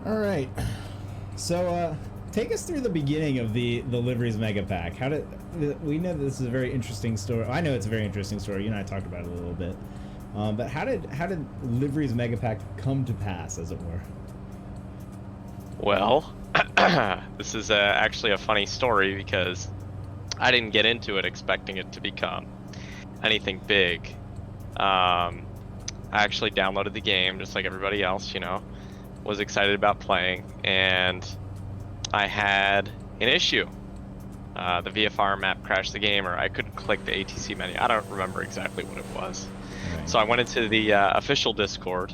All right. So, take us through the beginning of the Liveries Mega Pack. How did we know this is a very interesting story? I know it's a very interesting story. You and I talked about it a little bit. But how did Liveries Mega Pack come to pass, as it were? Well, this is actually a funny story because I didn't get into it expecting it to become anything big. I actually downloaded the game just like everybody else, was excited about playing, and I had an issue. The VFR map crashed the game, or I couldn't click the ATC menu. I don't remember exactly what it was. Right. So I went into the official Discord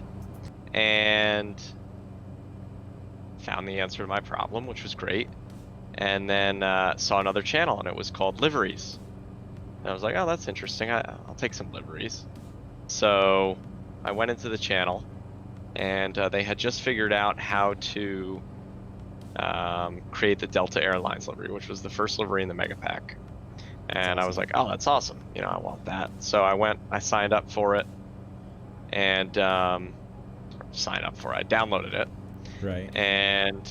and found the answer to my problem, which was great. And then saw another channel, and it was called Liveries. And I was like, oh, that's interesting. I'll take some liveries. So I went into the channel, and they had just figured out how to create the Delta Airlines livery, which was the first livery in the Mega Pack. And I was like, oh, that's awesome. I want that. So I signed up for it, and I downloaded it. Right. And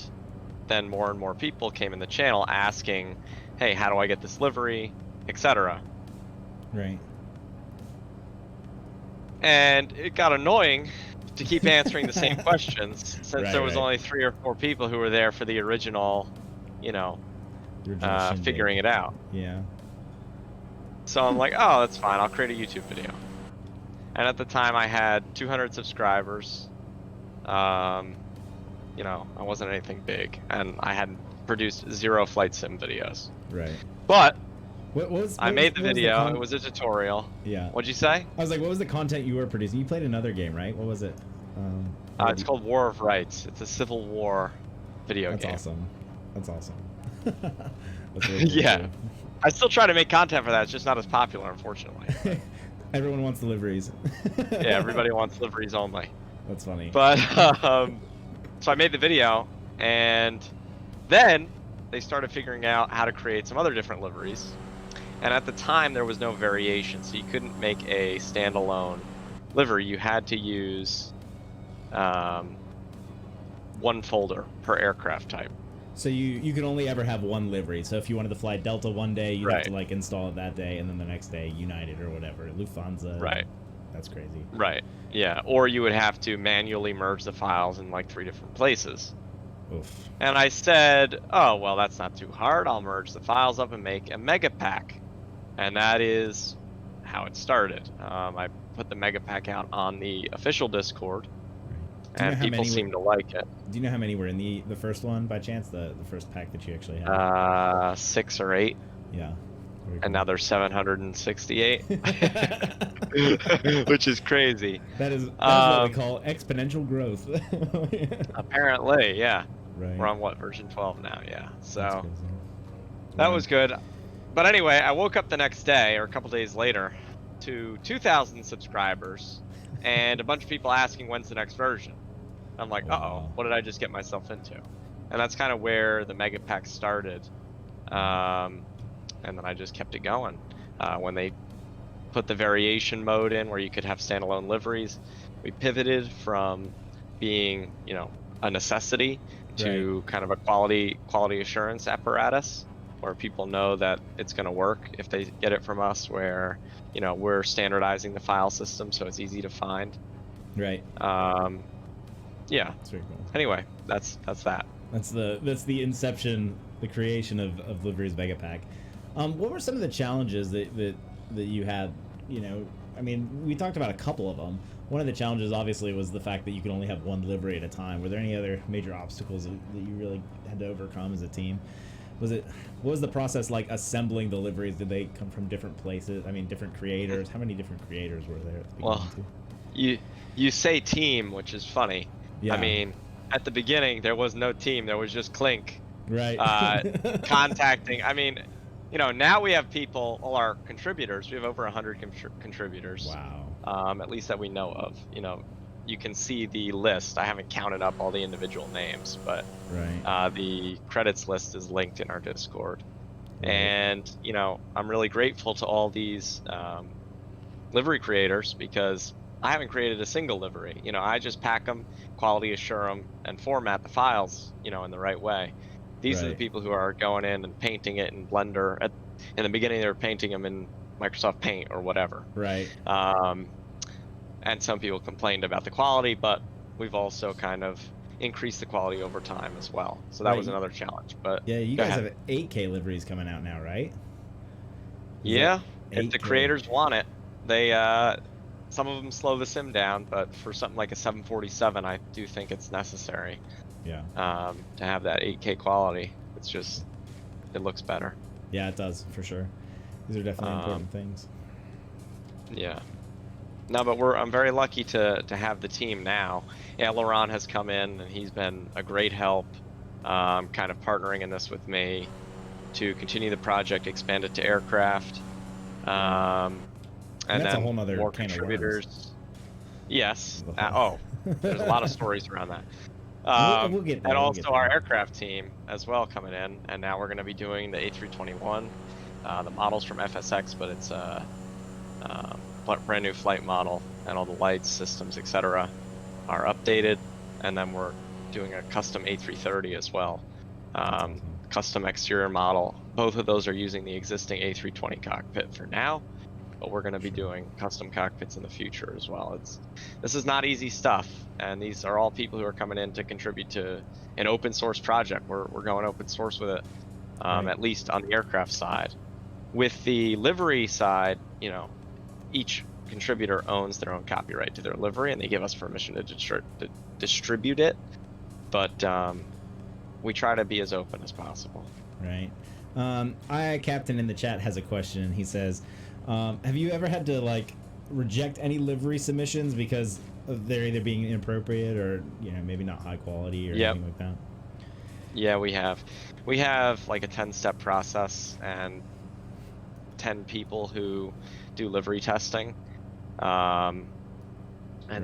then more and more people came in the channel asking, hey, how do I get this livery, etc. Right. And it got annoying to keep answering the same questions since there was only 3 or 4 people who were there for the original, figuring it out. Yeah. So I'm like, oh, that's fine. I'll create a YouTube video. And at the time I had 200 subscribers. I wasn't anything big, and I had produced 0 flight sim videos. Right. But I made the video. It was a tutorial. Yeah. What'd you say? I was like, what was the content you were producing? You played another game, right? What was it? It's called War of Rights. It's a Civil War video game. That's awesome. That's really cool. Yeah. I still try to make content for that. It's just not as popular, unfortunately. Everyone wants deliveries. Yeah, everybody wants liveries only. That's funny. But so I made the video, and then they started figuring out how to create some other different liveries. And at the time, there was no variation, so you couldn't make a standalone livery. You had to use one folder per aircraft type. So you could only ever have one livery. So if you wanted to fly Delta one day, you'd have to install it that day, and then the next day United or whatever, Lufthansa. Right. That's crazy. Right. Yeah. Or you would have to manually merge the files in 3 different places. Oof. And I said, oh, well, that's not too hard. I'll merge the files up and make a mega pack. And that is how it started. I put the mega pack out on the official Discord, and people seem to like it. Do you know how many were in the first one by chance? The first pack that you actually had? 6 or 8. Yeah. And now there's 768, which is crazy. That is what we call exponential growth. Apparently, yeah. Right. We're on version 12 now, yeah. So that was good. But anyway, I woke up the next day, or a couple days later, to 2,000 subscribers and a bunch of people asking when's the next version. I'm like, uh-oh, what did I just get myself into? And that's kind of where the Mega Pack started. And then I just kept it going. When they put the variation mode in where you could have standalone liveries, we pivoted from being, a necessity to kind of a quality assurance apparatus where people know that it's going to work if they get it from us, where, we're standardizing the file system so it's easy to find. Right. Yeah. That's very cool. Anyway, that's that. That's the inception, the creation of Liveries Mega Pack. What were some of the challenges that you had? I mean, we talked about a couple of them. One of the challenges, obviously, was the fact that you could only have one livery at a time. Were there any other major obstacles that you really had to overcome as a team? What was the process like assembling the liveries? Did they come from different places? I mean, different creators? How many different creators were there at the beginning? Well, you say team, which is funny. Yeah. I mean, at the beginning, there was no team. There was just Clink. Right. Contacting. I mean, now we have people, all our contributors. We have over 100 contributors. Wow. At least that we know of. You can see the list. I haven't counted up all the individual names, but the credits list is linked in our Discord. Right. And, I'm really grateful to all these livery creators, because I haven't created a single livery. You know, I just pack them, quality assure them, and format the files, you know, in the right way. These are the Right. people who are going in and painting it in Blender. In the beginning, they were painting them in Microsoft Paint or whatever. Right. And some people complained about the quality, but we've also kind of increased the quality over time as well. So that was Right. another challenge. But Yeah, you go guys ahead. have 8K liveries coming out now, right? Is that Yeah, if the 8K? creators want it, they some of them slow the sim down, but for something like a 747, I do think it's necessary Yeah. to have that 8K quality. It's just it looks better. Yeah, it does for sure. These are definitely Um, important things. yeah. No, but I'm very lucky to have the team now. Aileron has come in and he's been a great help, kind of partnering in this with me to continue the project, expand it to aircraft, And and that's a then whole nother more can of worms. contributors. Yes. The whole... There's a lot of stories around that. we'll get And there. We'll get also our there. aircraft team as well coming in, and now we're going to be doing the A321. The model's from FSX, but it's a brand new flight model, and all the lights, systems, etc. are updated. And then we're doing a custom A330 as well, That's awesome. custom exterior model. Both of those are using the existing A320 cockpit for now, but we're going to be doing custom cockpits in the future as well. This is not easy stuff, and these are all people who are coming in to contribute to an open source project. We're going open source with it, Right. at least on the aircraft side. With the livery side, you know, each contributor owns their own copyright to their livery, and they give us permission to distribute it. But we try to be as open as possible. Right. Captain in the chat has a question. He says, have you ever had to like reject any livery submissions because they're either being inappropriate or, you know, maybe not high quality or anything like that? Yeah, we have. We have like a 10-step process and 10 people who do livery testing. And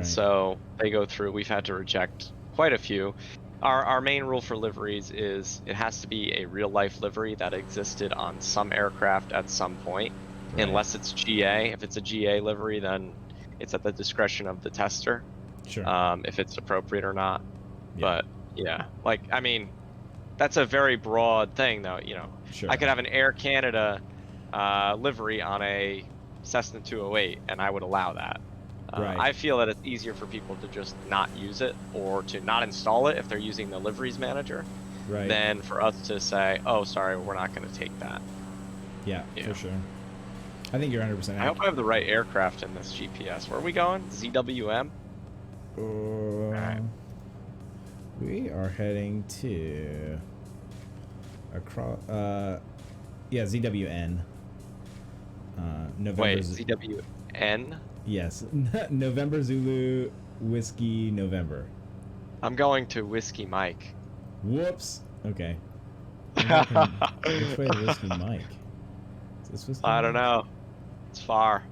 so they go through. We've had to reject quite a few. Our main rule for liveries is it has to be a real life livery that existed on some aircraft at some point, unless it's GA. If it's a GA livery, then it's at the discretion of the tester, if it's appropriate or not. But yeah, like, I mean, that's a very broad thing though, you know. I could have an Air Canada livery on a Cessna 208 and I would allow that. I feel that it's easier for people to just not use it or to not install it if they're using the liveries manager than for us to say, oh, sorry, we're not going to take that. Yeah, for sure. I think you're 100% accurate. I hope I have the right aircraft in this GPS. Where are we going? ZWM? Right. We are heading to across ZWN. November. Wait, ZWN? Yes. November Zulu Whiskey November. I'm going to Whiskey Mike. Whoops. Okay. Which way is Whiskey Mike? Is this Whiskey I don't know. It's far.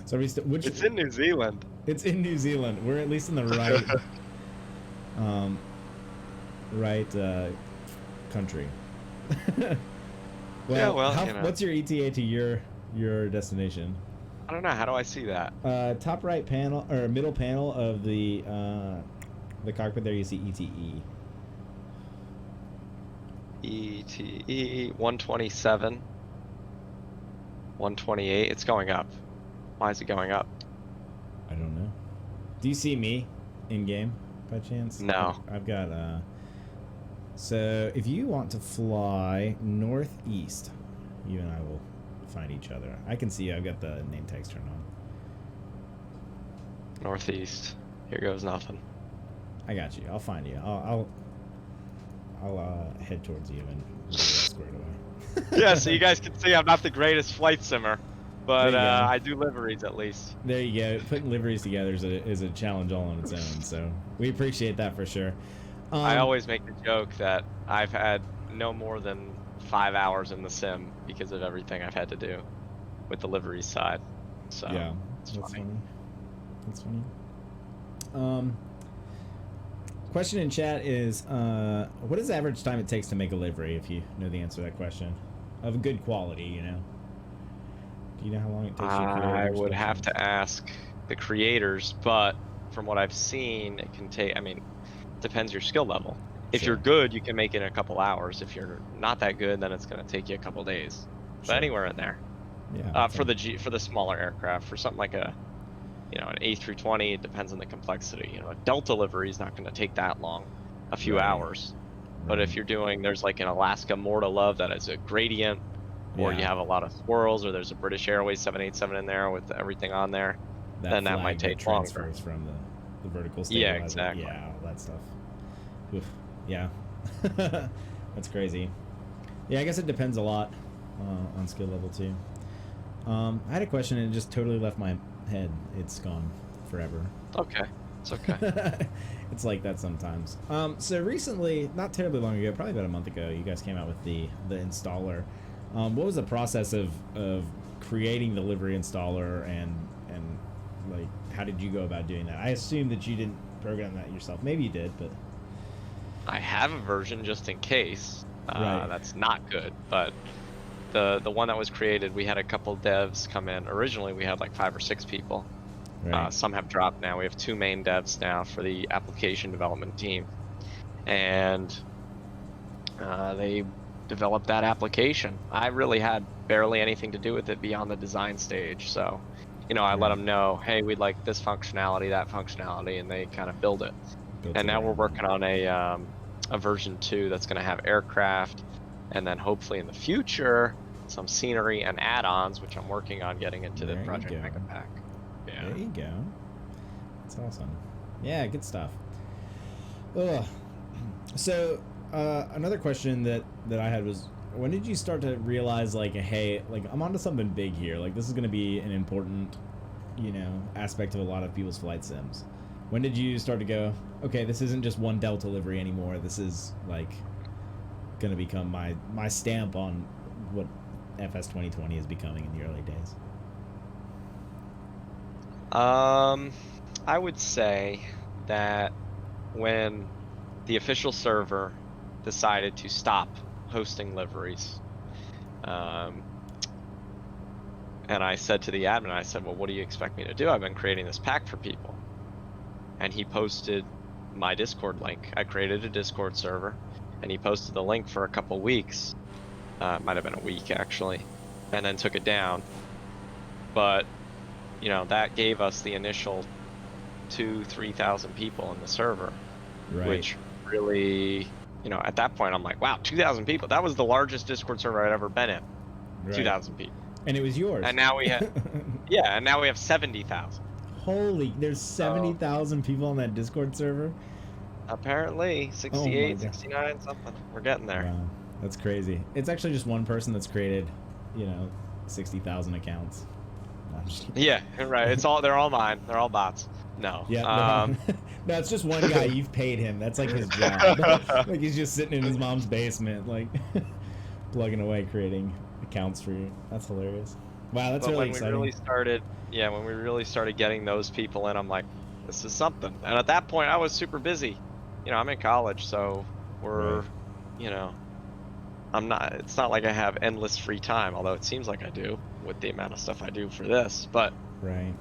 So are we it's in New Zealand. It's in New Zealand. We're at least in the right country. What's your ETA to your destination? I don't know. How do I see that? Top right panel or middle panel of the cockpit. There you see ETE. ETE 127, 128. It's going up. Why is it going up? I don't know. Do you see me in game by chance? No. I've got so if you want to fly northeast, you and I will find each other. I can see you. I've got the name tags turned on. Northeast. Here goes nothing. I got you. I'll find you. I'll head towards you and we'll get squared away. Yeah, so you guys can see I'm not the greatest flight simmer, but I do liveries at least. There you go. Putting liveries together is a challenge all on its own, so we appreciate that for sure. I always make the joke that I've had no more than 5 hours in the sim because of everything I've had to do with the livery side. So yeah, that's funny. That's funny. Question in chat is, what is the average time it takes to make a livery, if you know the answer to that question? Of good quality, you know? Do you know how long it takes you to create I would have to ask the creators, but from what I've seen, it can take. I mean, depends your skill level. If you're Sure. good, you can make it in a couple hours. If you're not that good, then it's going to take you a couple days. But Sure. anywhere in there. Yeah. For the smaller aircraft, for something like an A320, it depends on the complexity. A Delta livery is not going to take that long, a few Right. hours. But if you're doing, there's like an Alaska More to Love that is a gradient, or you have a lot of swirls, or there's a British Airways 787 in there with everything on there, then that might take longer. Transfers from the vertical stabilizer. Yeah, exactly. Yeah, all that stuff. Oof. Yeah. That's crazy. Yeah, I guess it depends a lot on skill level too. I had a question and it just totally left my head. It's gone forever. Okay. It's okay. It's like that sometimes. So recently, not terribly long ago, probably about a month ago, you guys came out with the installer. What was the process of creating the livery installer and like how did you go about doing that? I assume that you didn't program that yourself. Maybe you did, but I have a version just in case. Right. That's not good, but the one that was created, we had a couple devs come in. Originally, we had like 5 or 6 people. Right. Some have dropped now. We have 2 main devs now for the application development team, and they developed that application. I really had barely anything to do with it beyond the design stage. So, I let them know, hey, we'd like this functionality, that functionality, and they kind of build it. And now we're working on a version 2 that's going to have aircraft, and then hopefully in the future some scenery and add-ons, which I'm working on getting into the Project Mega Pack. Yeah. There you go. That's awesome. Yeah, good stuff. Ugh. So another question that I had was, when did you start to realize like, hey, like I'm onto something big here, like this is going to be an important aspect of a lot of people's flight sims? When did you start to go, okay, this isn't just one Delta livery anymore, this is like going to become my stamp on what FS 2020 is becoming in the early days? I would say that when the official server decided to stop hosting liveries, and I said to the admin, I said, well, what do you expect me to do? I've been creating this pack for people. And he posted my Discord link. I created a Discord server, and he posted the link for a couple weeks. Might have been a week, actually, and then took it down. But that gave us the initial 2,000-3,000 people in the server, Right. Which really, at that point, I'm like, wow, 2,000 people. That was the largest Discord server I'd ever been in. Right. 2,000 people. And it was yours. And now we have, and now we have 70,000. Holy, there's 70,000 people on that Discord server? Apparently, 68, 69, something. We're getting there. Wow, that's crazy. It's actually just one person that's created, 60,000 accounts. No, I'm just kidding. Yeah, right. They're all mine. They're all bots. No. Yeah. No, it's just one guy. You've paid him. That's like his job. Like he's just sitting in his mom's basement, like plugging away, creating accounts for you. That's hilarious. Wow, that's really exciting. When we really started getting those people in, I'm like, this is something. And at that point, I was super busy. I'm in college, so we're, it's not like I have endless free time, although it seems like I do with the amount of stuff I do for this. But right.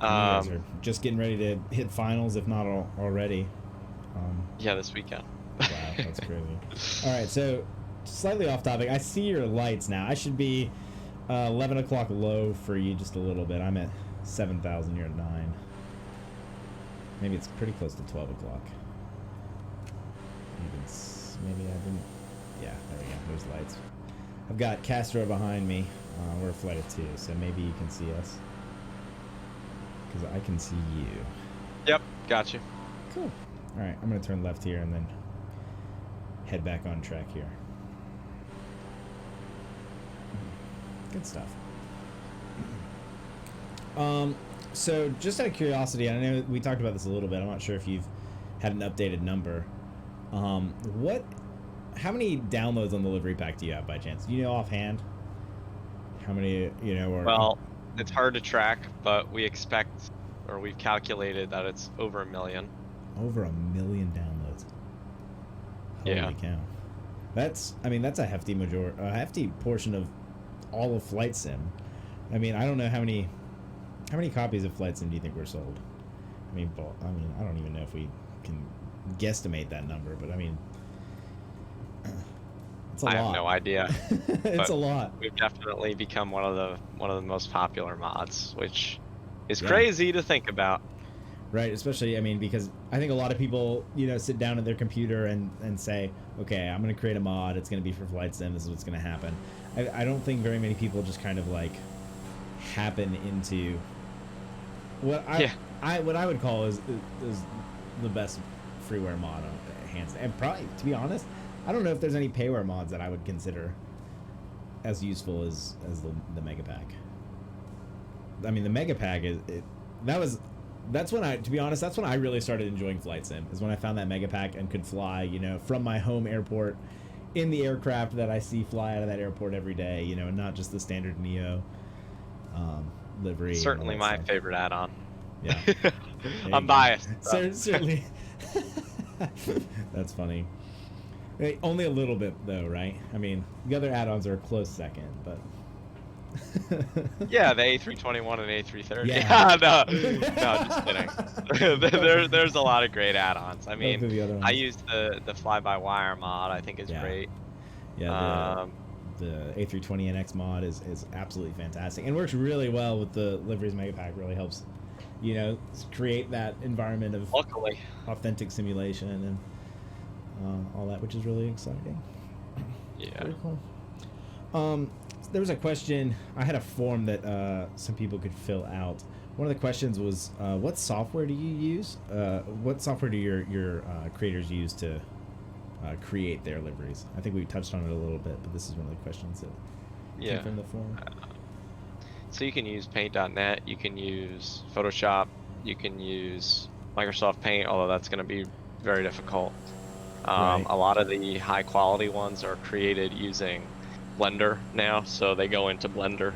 You guys are just getting ready to hit finals, if not already. Yeah, this weekend. Wow, that's crazy. All right, so slightly off topic. I see your lights now. I should be 11 o'clock low for you just a little bit. I'm at 7,000. You're at 9. Maybe it's pretty close to 12 o'clock. Maybe I didn't. Yeah, there we go. There's lights. I've got Castro behind me. We're a flight of 2, so maybe you can see us. Because I can see you. Yep, got you. Cool. All right, I'm going to turn left here and then head back on track here. Good stuff. So just out of curiosity, I know we talked about this a little bit. I'm not sure if you've had an updated number. How many downloads on the livery pack do you have by chance? Do you know offhand? How many, or... Well, it's hard to track, but we've calculated that it's over 1 million. Over 1 million downloads. Holy cow. That's a hefty portion of all of Flight Sim. I mean, I don't know how many How many copies of Flight Sim do you think were sold? I mean, I don't even know if we can guesstimate that number, but I mean, it's a lot. I have no idea. It's a lot. We've definitely become one of the most popular mods, which is Yeah. crazy to think about. Right, especially, I mean, because I think a lot of people, sit down at their computer and say, okay, I'm going to create a mod, it's going to be for Flight Sim, this is what's going to happen. I don't think very many people just kind of, like, happen into what I would call is the best freeware mod on hands. And probably, to be honest, I don't know if there's any payware mods that I would consider as useful as the Mega Pack. I mean, the Mega Pack that's when I really started enjoying Flight Sim, is when I found that Mega Pack and could fly, from my home airport in the aircraft that I see fly out of that airport every day, and not just the standard Neo livery. Certainly my favorite add-on. Yeah. I'm biased. Certainly. That's funny. Only a little bit, though, right? I mean, the other add-ons are a close second, but... Yeah, the A321 and A330. Yeah. No, just kidding. There's a lot of great add-ons. I mean, I used the fly-by-wire mod. I think is great. Yeah, the A320NX mod is absolutely fantastic and works really well with the Liveries Mega Pack. Really helps, create that environment of luckily authentic simulation and all that, which is really exciting. Yeah. Very cool. There was a question. I had a form that some people could fill out. One of the questions was, what software do you use? What software do your creators use to create their liveries? I think we touched on it a little bit, but this is one of the questions that came from the forum. So you can use Paint.net, you can use Photoshop, you can use Microsoft Paint, although that's going to be very difficult. Right. A lot of the high quality ones are created using Blender now, so they go into Blender,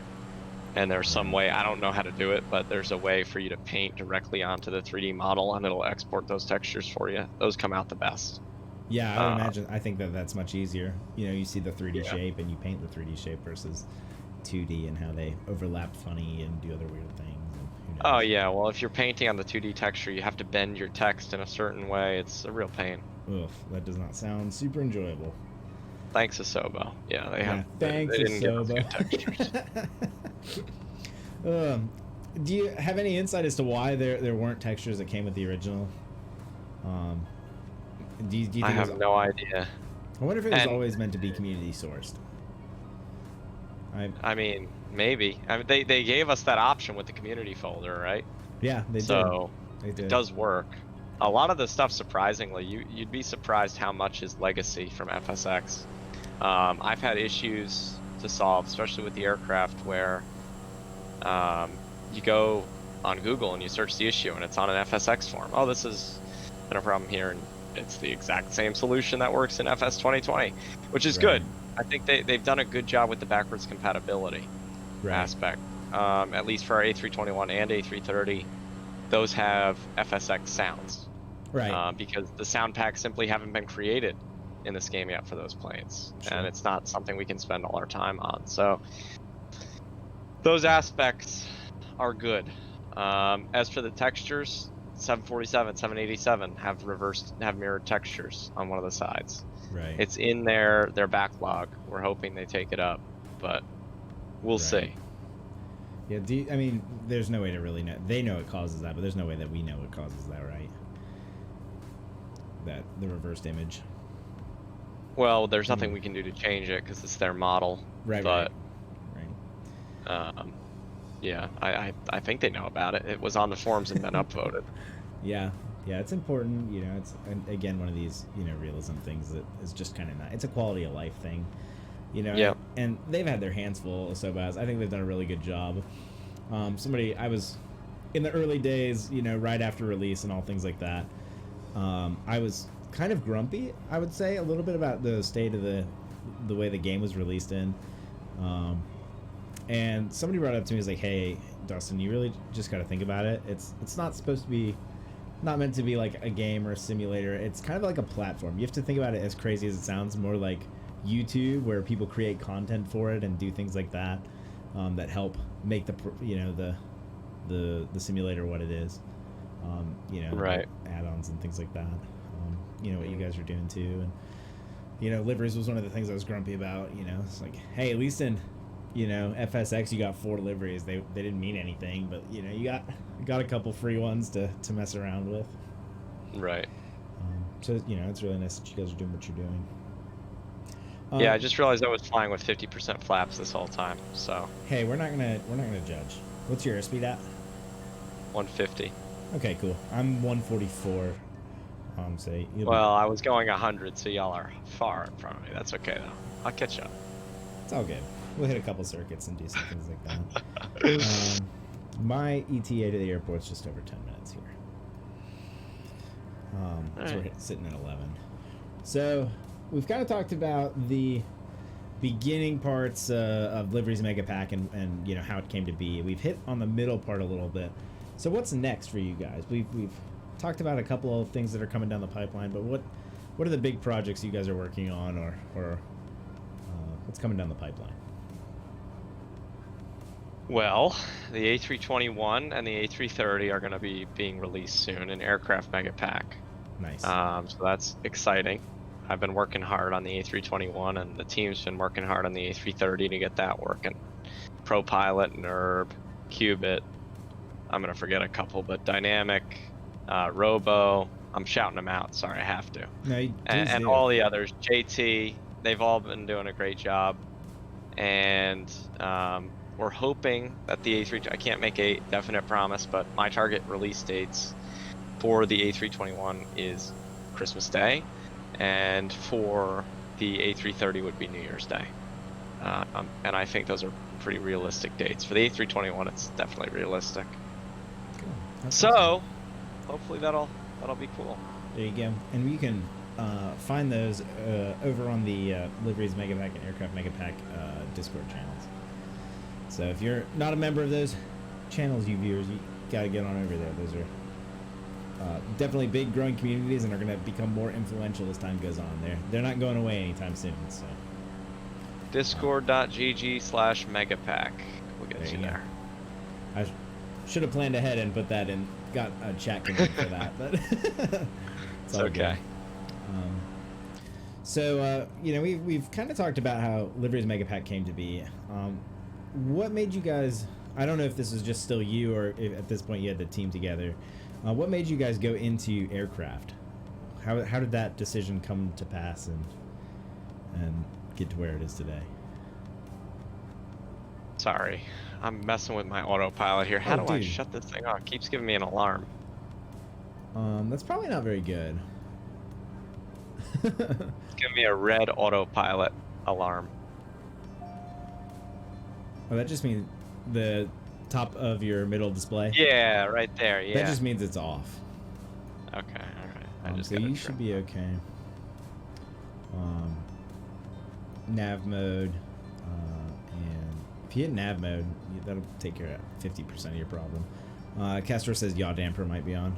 and there's some way, I don't know how to do it, but there's a way for you to paint directly onto the 3D model and it'll export those textures for you. Those come out the best. Yeah, I would imagine. I think that's much easier. You see the 3D shape and you paint the 3D shape versus 2D and how they overlap funny and do other weird things. And who knows. Oh yeah, well if you're painting on the 2D texture, you have to bend your text in a certain way. It's a real pain. Oof, that does not sound super enjoyable. Thanks Asobo. Yeah, they have. Thanks they didn't give us Asobo. good textures. Do you have any insight as to why there weren't textures that came with the original? Do you think I have no idea. I wonder if it was always meant to be community sourced. I mean, maybe. I mean, they gave us that option with the community folder, right? Yeah, they did. So they did. It does work. A lot of the stuff, surprisingly, you'd be surprised how much is legacy from FSX. I've had issues to solve, especially with the aircraft, where you go on Google and you search the issue and it's on an FSX form. Oh, this is no problem here, and it's the exact same solution that works in FS 2020, which is good. I think they've done a good job with the backwards compatibility aspect. At least for our A321 and A330, those have FSX sounds. Right. Because the sound packs simply haven't been created in this game yet for those planes, and it's not something we can spend all our time on. So those aspects are good. As for the textures, 747, 787 have mirrored textures on one of the sides. Right. It's in their backlog. We're hoping they take it up, but we'll see. Yeah, I mean, there's no way to really know. They know it causes that, but there's no way that we know it causes that, right? That the reversed image. Well, there's nothing we can do to change it because it's their model. Right. But, right. Yeah, I think they know about it. It was on the forums and been upvoted. Yeah, it's important. It's again one of these realism things that is just kind of not. It's a quality of life thing. Yeah. And they've had their hands full. Asobaz. I think they've done a really good job. I was in the early days, right after release and all things like that. I was kind of grumpy, I would say, a little bit about the state of the way the game was released in. And somebody brought it up to me, was like, hey, Dustin, you really just got to think about it. It's not supposed to be, not meant to be like a game or a simulator. It's kind of like a platform. You have to think about it, as crazy as it sounds, more like YouTube, where people create content for it and do things like that, that help make the the simulator what it is. You know, Right. add-ons and things like that. You know what you guys are doing too, and you know, Liveries was one of the things I was grumpy about. You know, it's like, hey, at least in, you know, FSX you got 4 liveries. They didn't mean anything, but you know, you got a couple free ones to mess around with. Right. So you know, it's really nice that you guys are doing what you're doing. Yeah, I just realized I was flying with 50% flaps this whole time. So. Hey, we're not gonna judge. What's your airspeed at? 150. Okay, cool. I'm 144. So Well, I was going 100, so y'all are far in front of me. That's okay though. I'll catch up. It's all good. We'll hit a couple circuits and do some things like that. My ETA to the airport's just over 10 minutes here. So we're sitting at 11. So we've kind of talked about the beginning parts of Livery's Mega Pack and you know how it came to be. We've hit on the middle part a little bit. So what's next for you guys? We've talked about a couple of things that are coming down the pipeline, but what are the big projects you guys are working on, or what's coming down the pipeline? Well, the A321 and the A330 are going to be being released soon in Aircraft Mega Pack. Nice. So that's exciting. I've been working hard on the A321, and the team's been working hard on the A330 to get that working. ProPilot, NERB, Qubit. I'm going to forget a couple, but Dynamic, Robo. I'm shouting them out. Sorry, I have to. No, and all the others. JT. They've all been doing a great job. And we're hoping that the A3... I can't make a definite promise, but my target release dates for the A321 is Christmas Day, and for the A330 would be New Year's Day. And I think those are pretty realistic dates. For the A321, it's definitely realistic. Cool. So, awesome. Hopefully that'll be cool. There you go. And you can find those over on the Liveries Mega Pack and Aircraft Mega Pack Discord channels. So if you're not a member of those channels, you viewers, you gotta get on over there. Those are definitely big growing communities and are gonna become more influential as time goes on. They're not going away anytime soon. So Discord.gg/megapack. We'll get you there. I should have planned ahead and put that in. Got a chat command for that, but it's okay. So you know, we've kind of talked about how Livery's Mega Pack came to be. What made you guys? I don't know if this is just still you, or if at this point you had the team together. What made you guys go into aircraft? How did that decision come to pass and get to where it is today? Sorry, I'm messing with my autopilot here. How do I shut this thing off? It keeps giving me an alarm. That's probably not very good. It's giving me a red autopilot alarm. Oh, that just means the top of your middle display? Yeah, right there, yeah. That just means it's off. Okay, alright. So you should be okay. Nav mode. And if you hit nav mode, that'll take care of 50% of your problem. Castro says yaw damper might be on.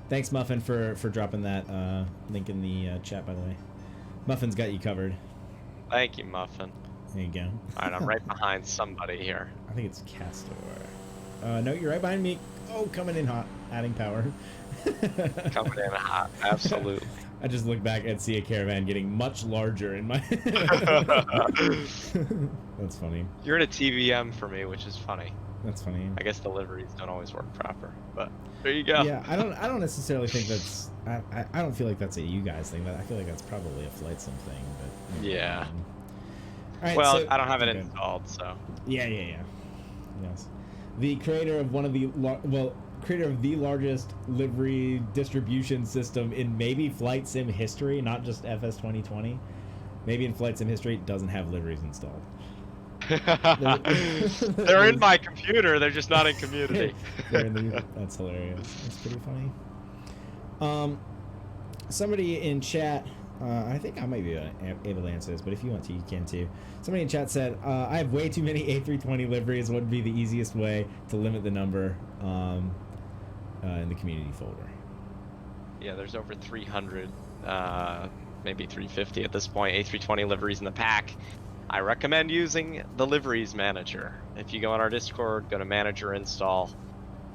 Thanks, Muffin, for dropping that link in the chat, by the way. Muffin's got you covered. Thank you, Muffin. There you go. Alright, I'm right behind somebody here. I think it's Castor. No, you're right behind me. Oh, coming in hot. Adding power. Coming in hot, absolutely. I just look back and see a caravan getting much larger in my... That's funny. You're in a TVM for me, which is funny. That's funny. I guess the liveries don't always work proper, but there you go. Yeah, I don't necessarily think that's... I don't feel like that's a you guys thing, but I feel like that's probably a flight sim thing. But yeah. All right, well, so, I don't have it installed, so... Yeah. Yes. The creator of one of the... creator of the largest livery distribution system in maybe flight sim history, not just FS 2020. Maybe in flight sim history, it doesn't have liveries installed. They're in my computer, they're just not in community. That's hilarious. That's pretty funny. Somebody in chat, I think I might be able to answer this, but if you want to, you can too. Somebody in chat said, I have way too many A320 liveries. What would be the easiest way to limit the number in the community folder? Yeah, there's over 300, maybe 350 at this point, A320 liveries in the pack. I recommend using the Liveries Manager. If you go on our Discord, go to Manager Install,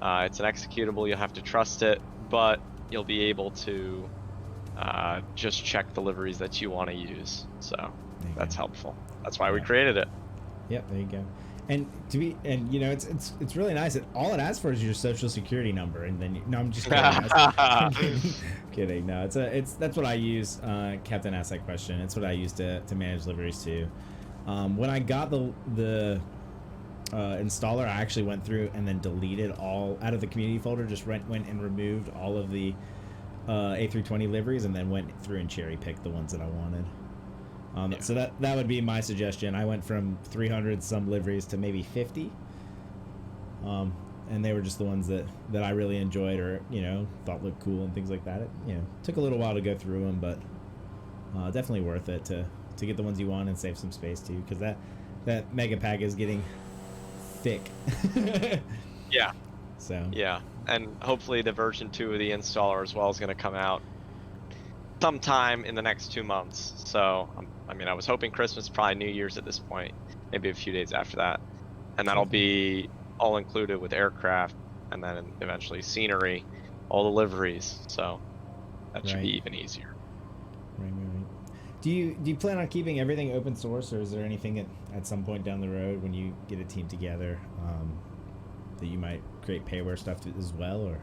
It's an executable. You'll have to trust it, but you'll be able to just check the liveries that you want to use. So that's helpful. That's why we created it. Yep, there you go. And you know, it's really nice. All it asks for is your social security number, and then no, I'm just kidding. I'm kidding. No, that's what I use. Captain asked that question. It's what I use to manage liveries too. When I got the installer, I actually went through and then deleted all out of the community folder. Just went and removed all of the A320 liveries, and then went through and cherry picked the ones that I wanted. So that would be my suggestion. I went from 300 some liveries to maybe 50, and they were just the ones that I really enjoyed, or you know, thought looked cool and things like that. It, you know, took a little while to go through them, but definitely worth it to get the ones you want and save some space too, because that mega pack is getting thick. Yeah. So yeah, and hopefully the version 2 of the installer as well is going to come out sometime in the next 2 months. So I mean, I was hoping Christmas, probably New Year's at this point, maybe a few days after that, and that'll be all included with aircraft, and then eventually scenery, all the liveries. So that should be even easier. Right. Do you plan on keeping everything open source, or is there anything at some point down the road when you get a team together that you might create payware stuff as well, or?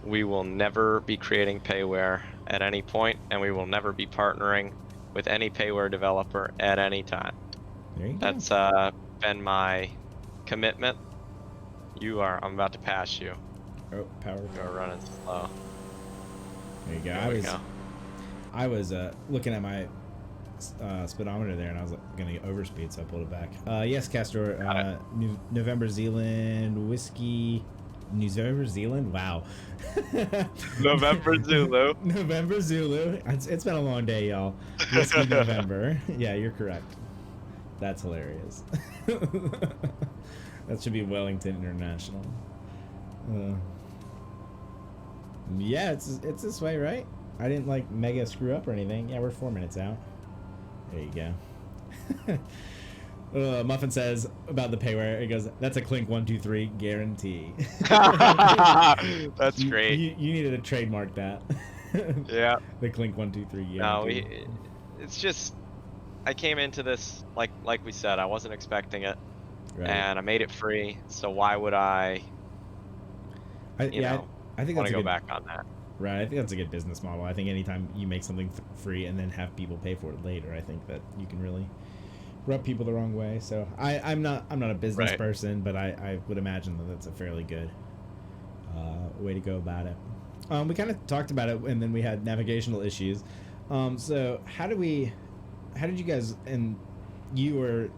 We will never be creating payware at any point, and we will never be partnering with any payware developer at any time. There you go. That's been my commitment. I'm about to pass you. Oh, power. You're running slow. There you go. There I was looking at my speedometer there, and I was going to overspeed, so I pulled it back. Yes, Castor. November Zealand whiskey. November Zealand. Wow. November Zulu. November Zulu. It's been a long day, y'all. Whiskey November. Yeah, you're correct. That's hilarious. That should be Wellington International. Yeah, it's this way, right? I didn't like mega screw up or anything. Yeah, we're 4 minutes out. There you go. Muffin says about the payware, it goes, that's a Clink123 guarantee. That's great. You needed to trademark that. Yeah. The Clink123 guarantee. No, it's just, I came into this, like we said, I wasn't expecting it. Right. And I made it free, so why would I think want to go back on that? Right, I think that's a good business model. I think anytime you make something free and then have people pay for it later, I think that you can really rub people the wrong way. So I'm not a business person, but I would imagine that that's a fairly good way to go about it. We kind of talked about it, and then we had navigational issues. So how did you guys, and you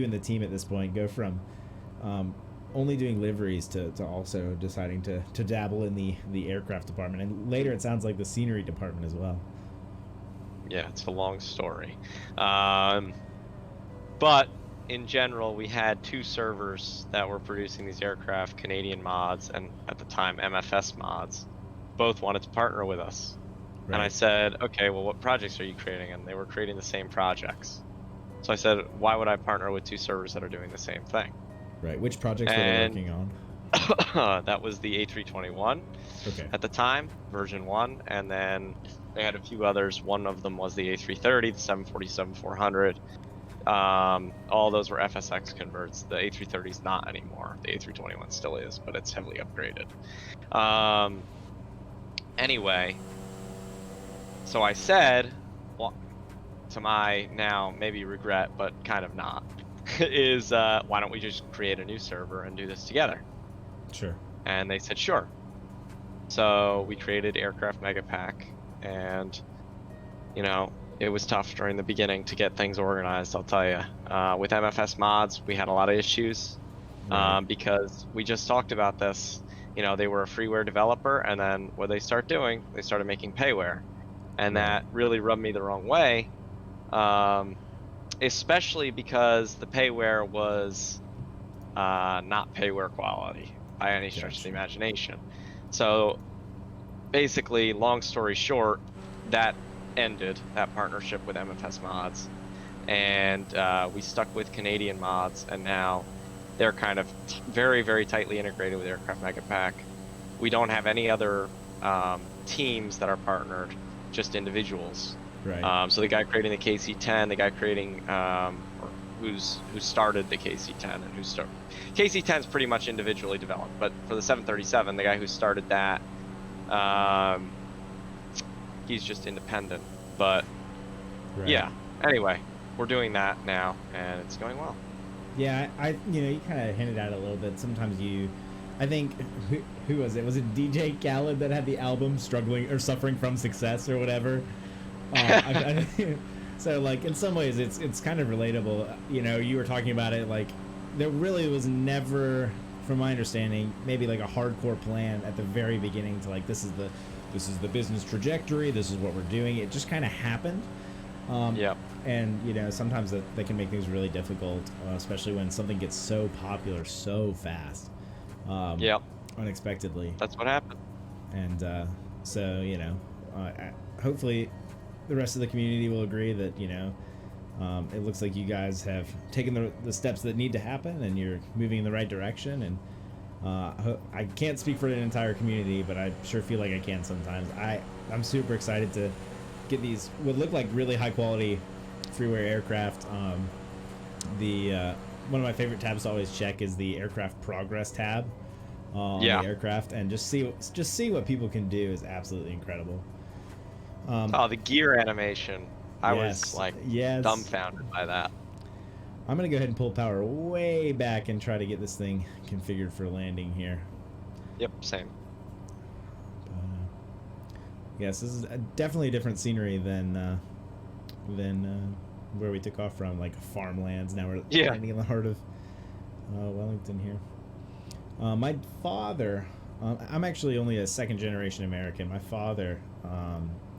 and the team at this point, go from only doing liveries to also deciding to dabble in the aircraft department, and later it sounds like the scenery department as well? Yeah, it's a long story. But in general, we had 2 servers that were producing these aircraft, Canadian Mods and at the time MFS Mods. Both wanted to partner with us. Right. And I said, okay, well, what projects are you creating? And they were creating the same projects. So I said, why would I partner with 2 servers that are doing the same thing? Right. Which projects were they working on? That was the A321 at the time, version 1, and then they had a few others. One of them was the A330, the 747-400. All those were FSX converts. The A330 is not anymore. The A321 still is, but it's heavily upgraded. Anyway, so I said, well, to my now maybe regret, but kind of not, is why don't we just create a new server and do this together? Sure. And they said sure. So we created Aircraft Megapack, and it was tough during the beginning to get things organized, I'll tell you. With MFS Mods, we had a lot of issues because we just talked about this. They were a freeware developer, and then what they started making payware, and that really rubbed me the wrong way. Especially because the payware was not payware quality by any stretch of the imagination. So basically, long story short, that ended, that partnership with MFS Mods, and we stuck with Canadian Mods, and now They're kind of very, very tightly integrated with Aircraft Mega Pack. We don't have any other teams that are partnered, just individuals. Right. So the guy creating the KC-10, the guy creating who started the KC-10 and KC-10 is pretty much individually developed, but for the 737, the guy who started that, he's just independent. But Right. yeah, anyway, we're doing that now, and it's going well. Yeah, you kind of hinted at it a little bit. Sometimes I think, who was it? Was it DJ Khaled that had the album struggling or suffering from success or whatever? So like in some ways it's kind of relatable. You know, you were talking about it, like there really was never, from my understanding, maybe like a hardcore plan at the very beginning to like this is the business trajectory, this is what we're doing. It just kind of happened. Yeah. And you know, sometimes that can make things really difficult, especially when something gets so popular so fast. Yeah. Unexpectedly. That's what happened. And so, you know, hopefully the rest of the community will agree that, you know, it looks like you guys have taken the steps that need to happen and you're moving in the right direction. And I can't speak for an entire community, but I sure feel like I can sometimes. I'm super excited to get these what look like really high quality freeware aircraft. One of my favorite tabs to always check is the aircraft progress tab on the aircraft, and just see what people can do is absolutely incredible. The gear animation. I was like dumbfounded by that. I'm gonna go ahead and pull power way back and try to get this thing configured for landing here. Yep, same. Yes, this is definitely a different scenery than where we took off from, like farmlands. Now we're landing in the heart of Wellington here. My father, I'm actually only a second generation American. My father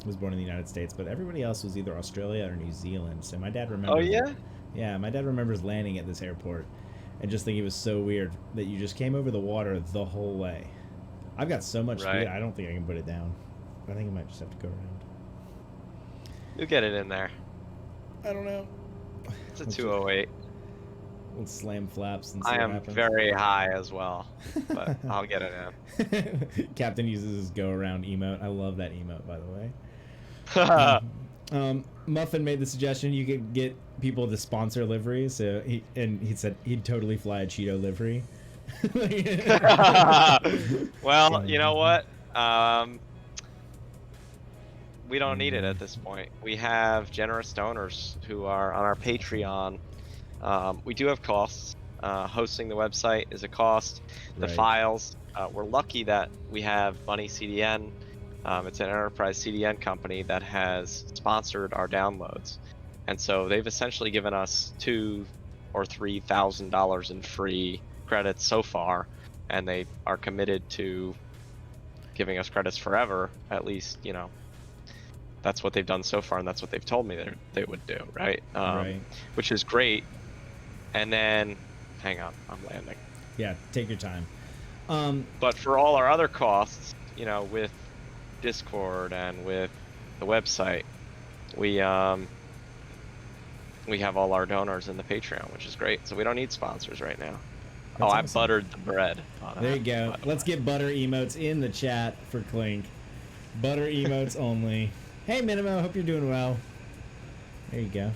was born in the United States, but everybody else was either Australia or New Zealand. So my dad remembers. Oh yeah? Yeah, my dad remembers landing at this airport and just thinking it was so weird that you just came over the water the whole way. I've got so much speed, I don't think I can put it down. I think I might just have to go around. You'll get it in there. I don't know. It's a 208. We'll slam flaps and see I what am happens. very high as well, but I'll get it in. Captain uses his go around emote. I love that emote, by the way. Muffin made the suggestion you could get people to sponsor liveries. So he said he'd totally fly a Cheeto livery. Well, you know what? We don't need it at this point. We have generous donors who are on our Patreon. We do have costs. Hosting the website is a cost. The files, we're lucky that we have Bunny CDN. It's an enterprise CDN company that has sponsored our downloads. And so they've essentially given us $2,000 or $3,000 in free credits so far. And they are committed to giving us credits forever, at least, you know. That's what they've done so far, and that's what they've told me they would do, right? Which is great. And then, hang on, I'm landing. Yeah, take your time. But for all our other costs, you know, with Discord and with the website, we have all our donors in the Patreon, which is great. So we don't need sponsors right now. That's I awesome. buttered the bread. There you go. Let's get butter emotes in the chat for Clink. Butter emotes only. Hey, Minimo, hope you're doing well. There you go.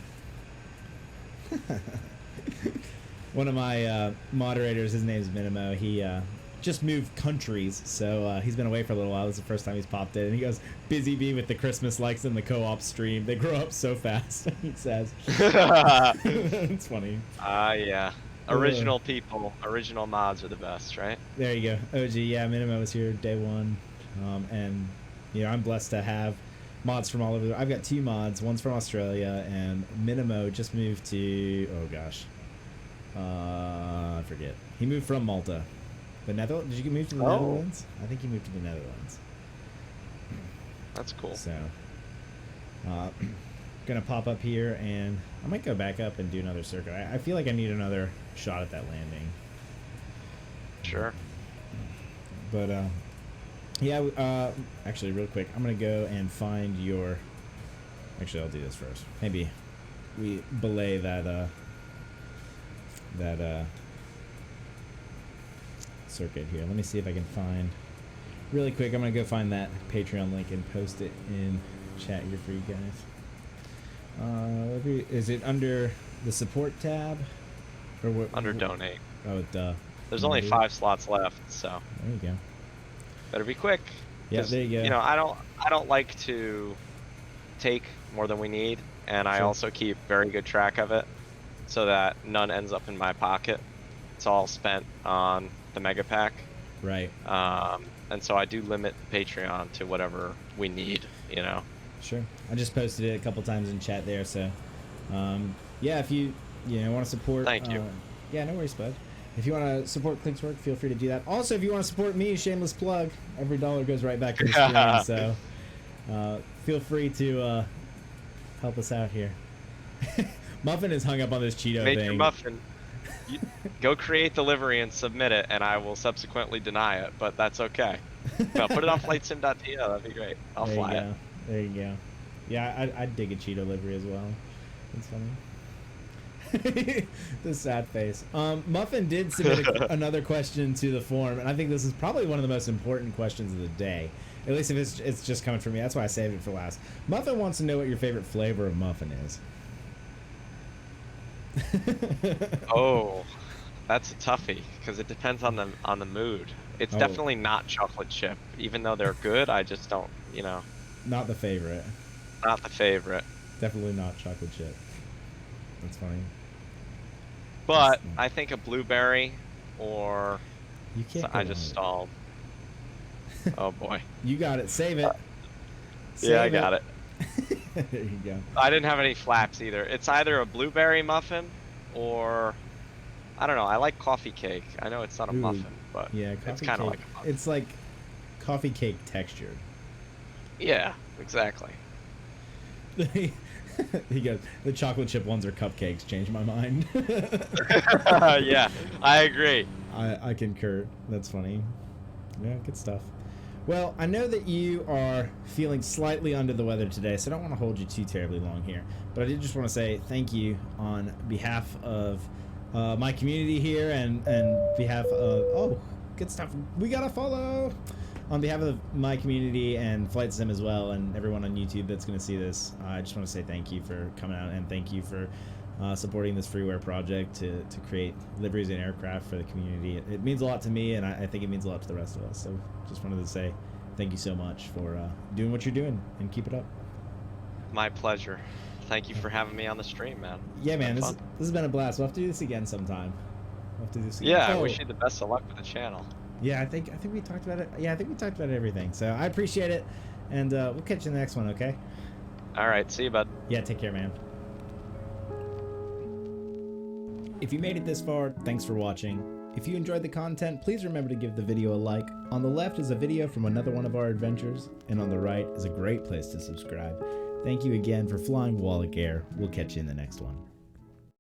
One of my moderators, his name's Minimo, he just moved countries, so he's been away for a little while. This is the first time he's popped in, and he goes, busy bee with the Christmas likes in the co-op stream. They grow up so fast, he says. It's funny. Yeah. Original people, original mods are the best, right? There you go. OG, yeah, Minimo was here day one, and you know, I'm blessed to have mods from all over. I've got 2 mods. One's from Australia, and Minimo just moved to, oh gosh, I forget. He moved from Malta. The Netherlands? Did you move to the Netherlands? I think he moved to the Netherlands. That's cool. So, gonna pop up here, and I might go back up and do another circuit. I feel like I need another shot at that landing. Sure. But yeah. Actually, real quick, I'm gonna go and find your. Actually, I'll do this first. Maybe we belay that circuit here. Let me see if I can find really quick. I'm gonna go find that Patreon link and post it in chat here for you guys. Is it under the support tab or what? Under donate. Oh, duh. There's only 5 slots left, so there you go. better be quick. Yeah, there you go. You know, I don't like to take more than we need, and I Sure. also keep very good track of it, so that none ends up in my pocket. It's all spent on the mega pack. Right. And so I do limit Patreon to whatever we need, you know. Sure. I just posted it a couple times in chat there, so yeah, if you want to support, Thank you. Yeah, no worries, bud. If you want to support Clink's work, feel free to do that. Also, if you want to support me, shameless plug, every dollar goes right back to the stream, so feel free to help us out here. Muffin is hung up on this Cheeto Major thing. Muffin, go create the livery and submit it, and I will subsequently deny it, but that's okay. No, put it on flightsim.to, that'd be great. I'll fly it. There you go. Yeah, I'd dig a Cheeto livery as well. That's funny. The sad face. Muffin did submit another question to the forum, and I think this is probably one of the most important questions of the day. At least if it's just coming from me. That's why I saved it for last. Muffin wants to know what your favorite flavor of muffin is. Oh, that's a toughie, because it depends on the mood. It's definitely not chocolate chip. Even though they're good, I just don't, you know. Not the favorite. Not the favorite. Definitely not chocolate chip. That's funny. But I think a blueberry or... You can't. I just stalled. Oh boy. You got it. Save it. Yeah, I got it. There you go. I didn't have any flaps either. It's either a blueberry muffin or... I don't know. I like coffee cake. I know it's not a muffin, but yeah, it's kind of like a muffin. It's like coffee cake textured. Yeah, exactly. He goes, the chocolate chip ones are cupcakes. Changed my mind. Yeah, I agree. I concur. That's funny. Yeah, good stuff. Well, I know that you are feeling slightly under the weather today, so I don't want to hold you too terribly long here. But I did just want to say thank you on behalf of my community here and behalf of... Oh, good stuff. We got to follow! On behalf of my community and Flight Sim as well, and everyone on YouTube that's going to see this, I just want to say thank you for coming out, and thank you for supporting this freeware project to create liveries and aircraft for the community. It means a lot to me, and I think it means a lot to the rest of us. So just wanted to say thank you so much for doing what you're doing, and keep it up. My pleasure. Thank you for having me on the stream, man. Yeah, man, this has been a blast. We'll have to do this again sometime. We'll have to do this again. Yeah, I wish you the best of luck with the channel. Yeah, I think we talked about it. Yeah, I think we talked about everything. So I appreciate it, and we'll catch you in the next one, okay? All right, see you, bud. Yeah, take care, man. If you made it this far, thanks for watching. If you enjoyed the content, please remember to give the video a like. On the left is a video from another one of our adventures, and on the right is a great place to subscribe. Thank you again for flying Wallach Air. We'll catch you in the next one.